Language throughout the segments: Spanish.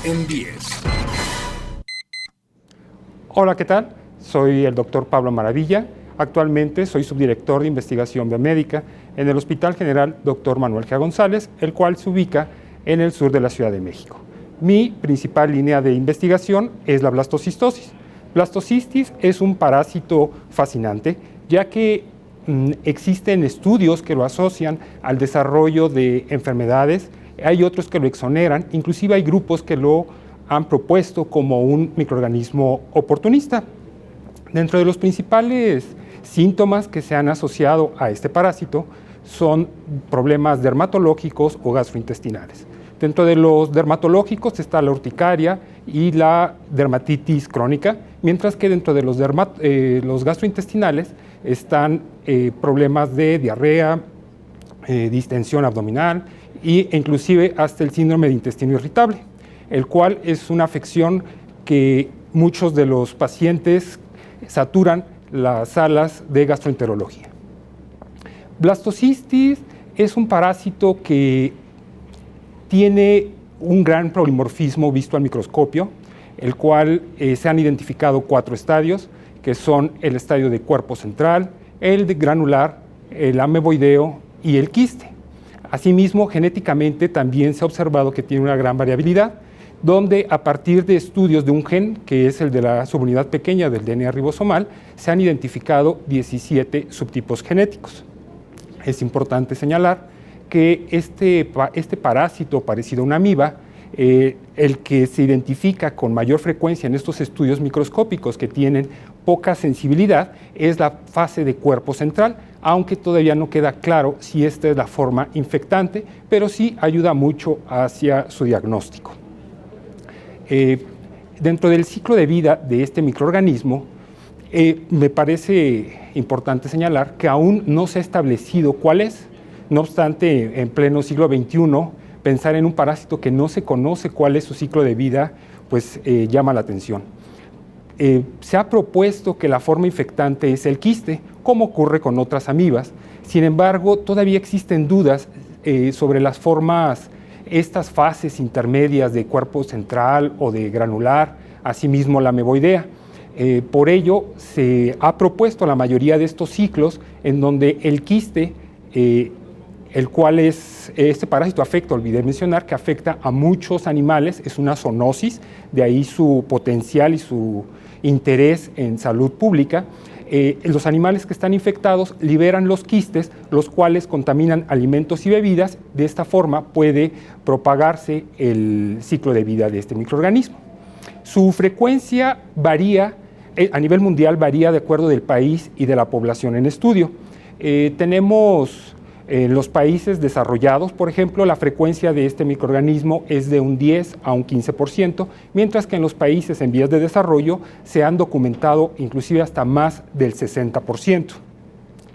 en 10. Hola, ¿qué tal? Soy el doctor Pablo Maravilla. Actualmente soy subdirector de investigación biomédica en el Hospital General Dr. Manuel G. González, el cual se ubica en el sur de la Ciudad de México. Mi principal línea de investigación es la blastocistosis. Blastocistis es un parásito fascinante, ya que existen estudios que lo asocian al desarrollo de enfermedades, hay otros que lo exoneran, inclusive hay grupos que lo han propuesto como un microorganismo oportunista. Dentro de los principales síntomas que se han asociado a este parásito son problemas dermatológicos o gastrointestinales. Dentro de los dermatológicos está la urticaria y la dermatitis crónica, mientras que dentro de los gastrointestinales están problemas de diarrea, distensión abdominal e inclusive hasta el síndrome de intestino irritable, el cual es una afección que muchos de los pacientes saturan las salas de gastroenterología. Blastocistis es un parásito que tiene un gran polimorfismo visto al microscopio, el cual se han identificado 4 estadios, que son el estadio de cuerpo central, el de granular, el ameboideo y el quiste. Asimismo, genéticamente también se ha observado que tiene una gran variabilidad, donde a partir de estudios de un gen, que es el de la subunidad pequeña del DNA ribosomal, se han identificado 17 subtipos genéticos. Es importante señalar que este parásito parecido a una amiba, el que se identifica con mayor frecuencia en estos estudios microscópicos que tienen poca sensibilidad, es la fase de cuerpo central, aunque todavía no queda claro si esta es la forma infectante, pero sí ayuda mucho hacia su diagnóstico. Dentro del ciclo de vida de este microorganismo, me parece importante señalar que aún no se ha establecido cuál es. No obstante, en pleno siglo XXI, pensar en un parásito que no se conoce cuál es su ciclo de vida, pues llama la atención. Se ha propuesto que la forma infectante es el quiste, como ocurre con otras amibas. Sin embargo, todavía existen dudas sobre las formas, estas fases intermedias de cuerpo central o de granular, asimismo la ameboidea. Por ello, se ha propuesto la mayoría de estos ciclos en donde el quiste, el cual es este parásito afecta, olvidé mencionar que afecta a muchos animales, es una zoonosis, de ahí su potencial y su interés en salud pública. Los animales que están infectados liberan los quistes, los cuales contaminan alimentos y bebidas. De esta forma puede propagarse el ciclo de vida de este microorganismo. Su frecuencia varía, a nivel mundial varía de acuerdo del país y de la población en estudio. Tenemos en los países desarrollados, por ejemplo, la frecuencia de este microorganismo es de un 10 a un 15%, mientras que en los países en vías de desarrollo se han documentado inclusive hasta más del 60%.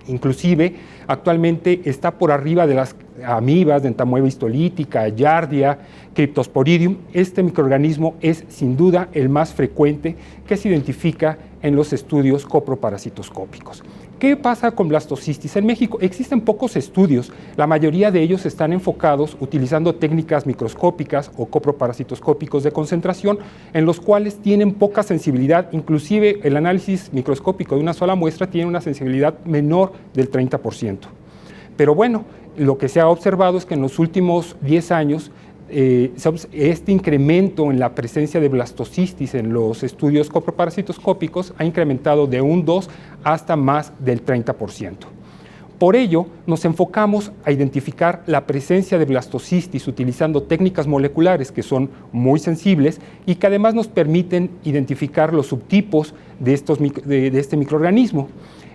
Inclusive, actualmente está por arriba de las amibas, Entamoeba histolítica, Giardia, Cryptosporidium. Este microorganismo es sin duda el más frecuente que se identifica en los estudios coproparasitoscópicos. ¿Qué pasa con blastocistis en México? Existen pocos estudios, la mayoría de ellos están enfocados utilizando técnicas microscópicas o coproparasitoscópicos de concentración, en los cuales tienen poca sensibilidad, inclusive el análisis microscópico de una sola muestra tiene una sensibilidad menor del 30%. Pero bueno, lo que se ha observado es que en los últimos 10 años este incremento en la presencia de blastocistis en los estudios coproparasitoscópicos ha incrementado de un 2 hasta más del 30%. Por ello, nos enfocamos a identificar la presencia de blastocistis utilizando técnicas moleculares que son muy sensibles y que además nos permiten identificar los subtipos de este microorganismo.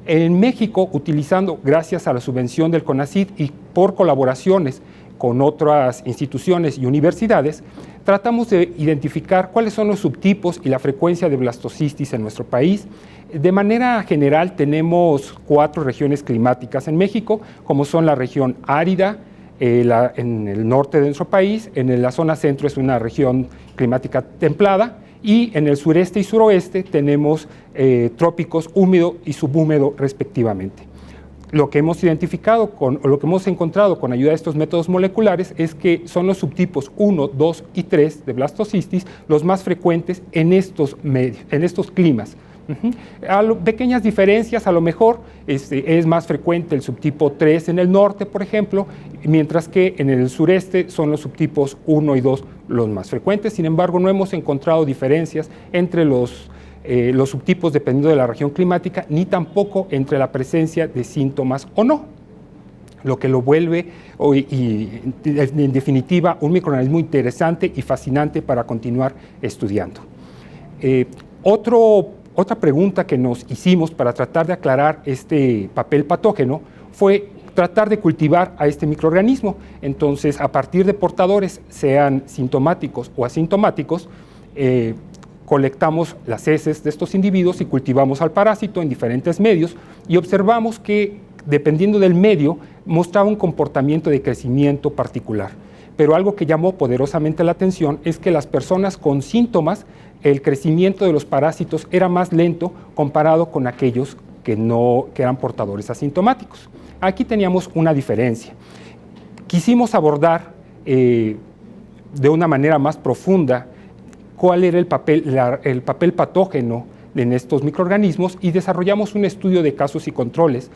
En México, utilizando, gracias a la subvención del CONACYT y por colaboraciones con otras instituciones y universidades, tratamos de identificar cuáles son los subtipos y la frecuencia de blastocistis en nuestro país. De manera general tenemos 4 regiones climáticas en México, como son la región árida, en el norte de nuestro país, en la zona centro es una región climática templada, y en el sureste y suroeste tenemos trópicos húmedo y subhúmedo respectivamente. lo que hemos identificado o lo que hemos encontrado con ayuda de estos métodos moleculares es que son los subtipos 1, 2 y 3 de blastocystis los más frecuentes en estos climas. Pequeñas diferencias, a lo mejor es más frecuente el subtipo 3 en el norte, por ejemplo, mientras que en el sureste son los subtipos 1 y 2 los más frecuentes. Sin embargo, no hemos encontrado diferencias entre los subtipos dependiendo de la región climática, ni tampoco entre la presencia de síntomas o no, lo que lo vuelve, en definitiva, un microorganismo interesante y fascinante para continuar estudiando. Otra pregunta que nos hicimos para tratar de aclarar este papel patógeno fue tratar de cultivar a este microorganismo. Entonces, a partir de portadores, sean sintomáticos o asintomáticos, colectamos las heces de estos individuos y cultivamos al parásito en diferentes medios y observamos que, dependiendo del medio, mostraba un comportamiento de crecimiento particular. Pero algo que llamó poderosamente la atención es que las personas con síntomas, el crecimiento de los parásitos era más lento comparado con aquellos que eran portadores asintomáticos. Aquí teníamos una diferencia. Quisimos abordar de una manera más profunda cuál era el papel patógeno en estos microorganismos y desarrollamos un estudio de casos y controles.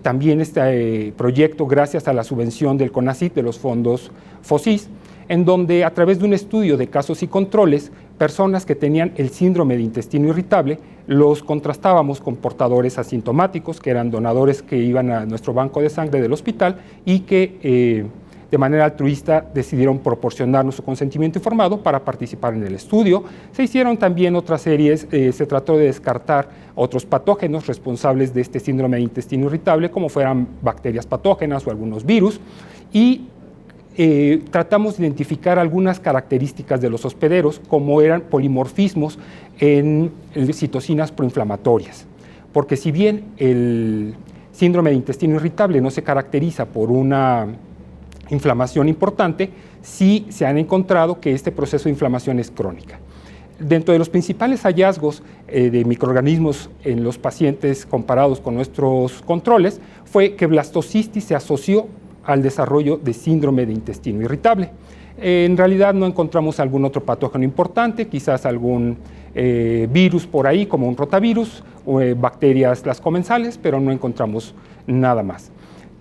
También este proyecto, gracias a la subvención del CONACYT, de los fondos FOSIS, en donde a través de un estudio de casos y controles, personas que tenían el síndrome de intestino irritable, los contrastábamos con portadores asintomáticos, que eran donadores que iban a nuestro banco de sangre del hospital y que de manera altruista decidieron proporcionarnos su consentimiento informado para participar en el estudio. Se hicieron también otras series, se trató de descartar otros patógenos responsables de este síndrome de intestino irritable, como fueran bacterias patógenas o algunos virus, y tratamos de identificar algunas características de los hospederos, como eran polimorfismos en citocinas proinflamatorias. Porque si bien el síndrome de intestino irritable no se caracteriza por una inflamación importante, sí se han encontrado que este proceso de inflamación es crónica. Dentro de los principales hallazgos de microorganismos en los pacientes comparados con nuestros controles fue que blastocystis se asoció al desarrollo de síndrome de intestino irritable. En realidad no encontramos algún otro patógeno importante, quizás algún virus por ahí como un rotavirus, o bacterias las comensales, pero no encontramos nada más.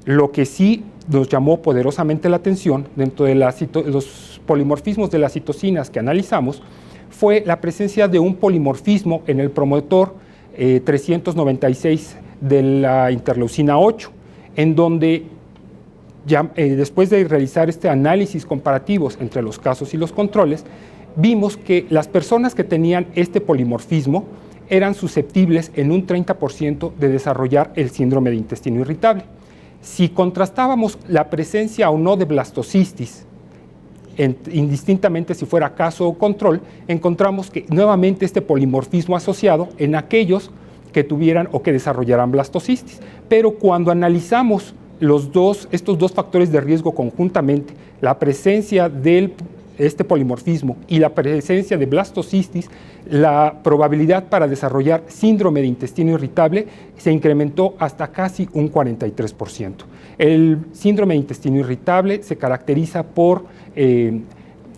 Lo que sí nos llamó poderosamente la atención dentro de los polimorfismos de las citocinas que analizamos fue la presencia de un polimorfismo en el promotor 396 de la interleucina 8, en donde después de realizar este análisis comparativos entre los casos y los controles, vimos que las personas que tenían este polimorfismo eran susceptibles en un 30% de desarrollar el síndrome de intestino irritable. Si contrastábamos la presencia o no de blastocystis, indistintamente si fuera caso o control, encontramos que nuevamente este polimorfismo asociado en aquellos que tuvieran o que desarrollaran blastocystis. Pero cuando analizamos estos dos factores de riesgo conjuntamente, la presencia de este polimorfismo y la presencia de blastocystis, la probabilidad para desarrollar síndrome de intestino irritable se incrementó hasta casi un 43%. El síndrome de intestino irritable se caracteriza por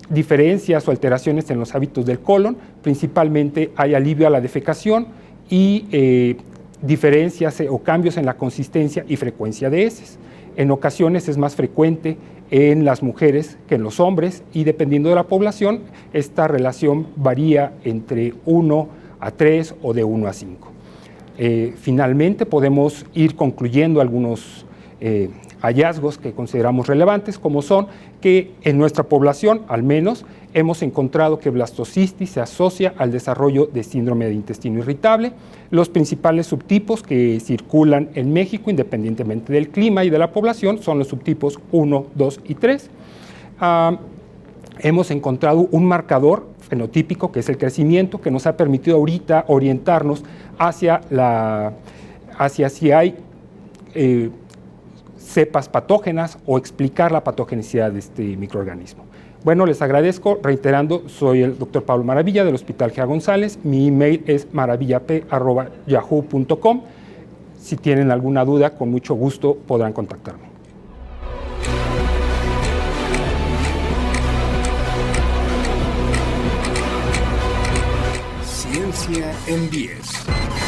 diferencias o alteraciones en los hábitos del colon, principalmente hay alivio a la defecación y diferencias o cambios en la consistencia y frecuencia de heces. En ocasiones es más frecuente en las mujeres que en los hombres y dependiendo de la población, esta relación varía entre 1 a 3 o de 1 a 5. Finalmente podemos ir concluyendo algunos hallazgos que consideramos relevantes, como son que en nuestra población, al menos, hemos encontrado que blastocystis se asocia al desarrollo de síndrome de intestino irritable. Los principales subtipos que circulan en México, independientemente del clima y de la población, son los subtipos 1, 2 y 3. Hemos encontrado un marcador fenotípico, que es el crecimiento, que nos ha permitido ahorita orientarnos hacia si hay cepas patógenas o explicar la patogenicidad de este microorganismo. Bueno, les agradezco, reiterando, soy el Dr. Pablo Maravilla del Hospital G.A. González, mi email es maravillap@yahoo.com. Si tienen alguna duda, con mucho gusto podrán contactarme. Ciencia en 10.